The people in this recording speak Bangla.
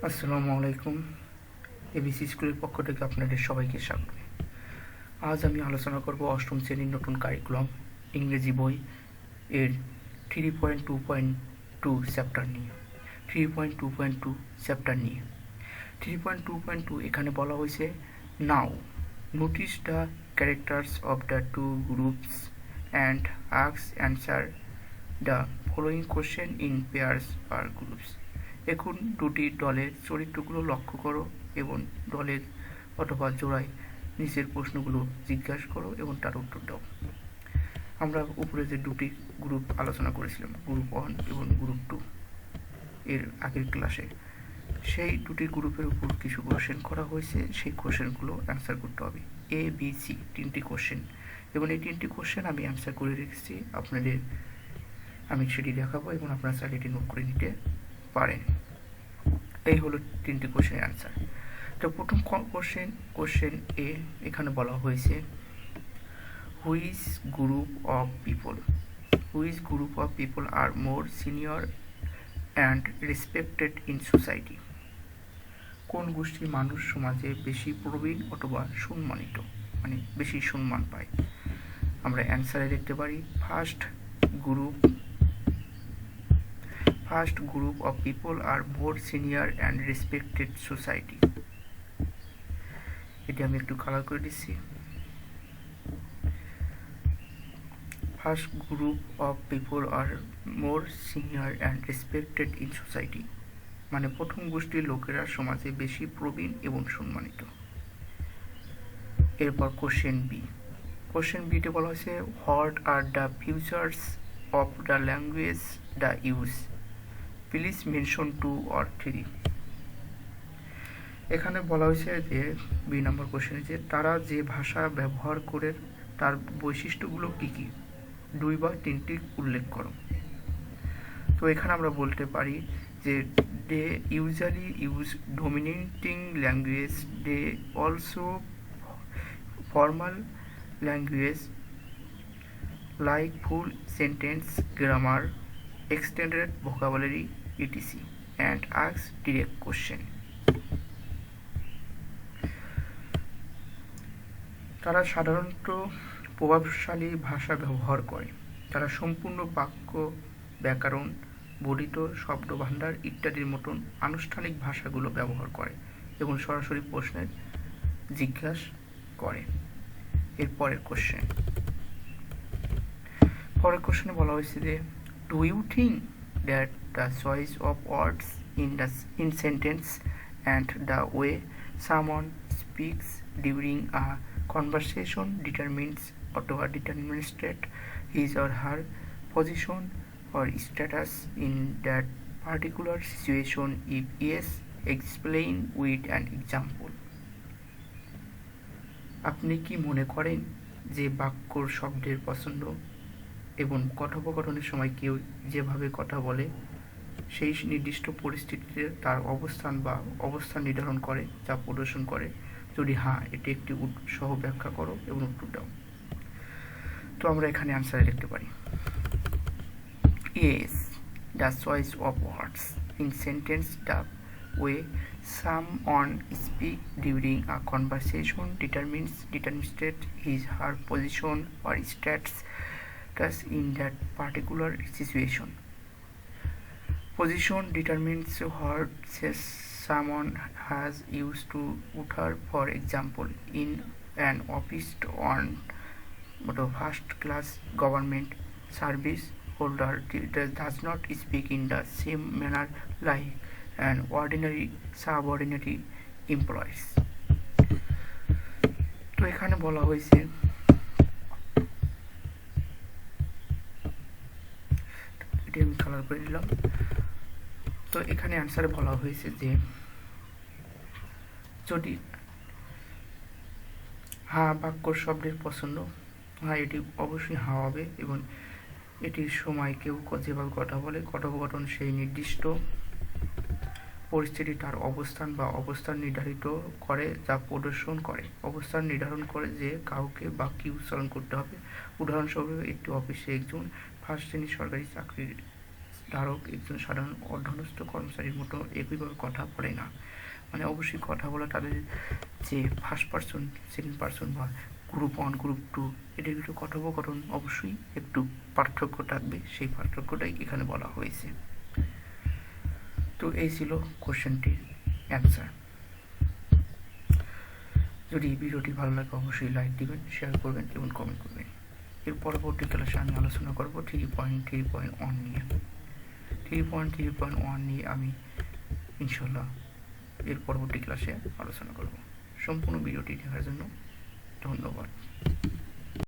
আসসালামু আলাইকুম। এবিসি স্কুলের পক্ষ থেকে আপনাদের সবাইকে স্বাগত। আজ আমি আলোচনা করব অষ্টম শ্রেণীর নতুন কারিকুলাম ইংরেজি বই এর 3.2.2 চ্যাপ্টার নিয়ে 3.2.2 চ্যাপ্টার নিয়ে 3.2.2 এখানে বলা হয়েছে now notice the characters of the two groups and answer the following question in pairs or groups. এখন দুটি দলের চরিত্রগুলো লক্ষ্য করো এবং দলের অথবা জোড়ায় নিচের প্রশ্নগুলো জিজ্ঞাসা করো এবং তার উত্তর দাও। আমরা উপরে যে দুটি গ্রুপ আলোচনা করেছিলাম, গ্রুপ 1 এবং গ্রুপ 2 এর আগের ক্লাসে, সেই দুটি গ্রুপের উপর কিছু কোশ্চেন করা হয়েছে। সেই কোশ্চেনগুলো অ্যান্সার করতে হবে। এ বি সি তিনটি কোশ্চেন, এবং এই তিনটি কোশ্চেন আমি অ্যান্সার করে রেখেছি। আপনাদের আমি সেটি দেখাবো এবং আপনারা চাইলে এটি নোট করে নিতে পারেন। এই হলো তিনটি কোশ্চেনের অ্যান্সার। তো প্রথম কোশ্চেন এ এখানে বলা হয়েছে which group of people are more senior and respected in society. কোন গোষ্ঠীর মানুষ সমাজে বেশি প্রবীণ অথবা সম্মানিত, মানে বেশি সম্মান পায়। আমরা অ্যান্সারে দেখতে পারি first group of people are more senior and respected society. এটি আমি একটু কালার করে দিচ্ছি। First group of people are more senior and respected in society, মানে প্রথম গোষ্ঠীর লোকেরা সমাজে বেশি প্রবীণ এবং সম্মানিত। এরপর কোশ্চেন বিতে বলা হয়েছে what are the features of the language the use, please mention 2 or 3। এখানে বলা হয়েছে যে বি নম্বর কোশ্চেনে যে তারা যে ভাষা ব্যবহার করে তার বৈশিষ্ট্যগুলো কী কী, 2 বা 3টি উল্লেখ করো। তো এখানে আমরা বলতে পারি যে they usually use dominating language, they also formal language like full sentence grammar, extended vocabulary etc. and ask direct question. তারা সাধারণত প্রভাবশালী ভাষা ব্যবহার করে। তারা সম্পূর্ণ বাক্য, ব্যাকরণ, বর্ধিত শব্দভাণ্ডার ইত্যাদির মতন আনুষ্ঠানিক ভাষাগুলো ব্যবহার করে এবং সরাসরি প্রশ্নের জিজ্ঞাসা করে। এর পরের কোশ্চেনে বলা হয়েছে যে do you think that the choice of words in sentence and the way someone speaks during a conversation determines his or her position or status in that particular situation? If yes, explain with an example. আপনি কি মনে করেন যে বাক্যর শব্দের পছন্দ এবং কথোপকথনের সময় কেউ যেভাবে কথা বলে সেই নির্দিষ্ট পরিস্থিতিতে তার অবস্থান নির্ধারণ করে, যা প্রদর্শন করে? যদি হ্যাঁ, এটি একটি সহ ব্যাখ্যা করো এবং উত্তর দাও। তো আমরা এখানে অ্যান্সারে লিখতে পারি yes, the choice of words in sentence the way someone speak during a conversation determines his her position or status in that particular situation. Position determines what someone has used to utter. For example, in an office on the first class government service holder does not speak in the same manner like an ordinary subordinate employees. তো এখানে বলা হয়েছে এটি আমি কালার করে দিলাম। তো এখানে অ্যান্সারে বলা হয়েছে যে যদি হ্যাঁ বাক্যর শব্দের পছন্দ, হ্যাঁ এটি অবশ্যই হ্যাঁ হবে এবং এটির সময় কেউ যেভাবে কথা বলে কথোপকথন সেই নির্দিষ্ট পরিস্থিতি তার অবস্থান নির্ধারিত করে, যা প্রদর্শন করে। অবস্থান নির্ধারণ করে যে কাউকে বা কি উচ্চারণ করতে হবে। উদাহরণস্বরূপ একটি অফিসে একজন ফার্স্ট শ্রেণীর সরকারি ধারক একজন সাধারণ অধীনস্থ কর্মচারীর মতো একইভাবে কথা বলে না। মানে অবশ্যই কথা বলা তাদের যে ফার্স্ট পার্সন, সেকেন্ড পার্সন বা গ্রুপ 1 গ্রুপ 2 এদের ভিতরে কথোপকথন অবশ্যই একটু পার্থক্য থাকবে, সেই পার্থক্যটাই এখানে বলা হয়েছে। তো এই ছিল কোশ্চেনটির অ্যান্সার। যদি ভিডিওটি ভালো লাগে অবশ্যই লাইক দিবেন, শেয়ার করবেন এবং কমেন্ট করবেন। এর পরবর্তী ক্লাসে আমি আলোচনা করব 3.3.1 নিয়ে। 3.3.1 নিয়ে আমি ইনশাল্লাহ এর পরবর্তী ক্লাসে আলোচনা করব। সম্পূর্ণ ভিডিওটি দেখার জন্য ধন্যবাদ।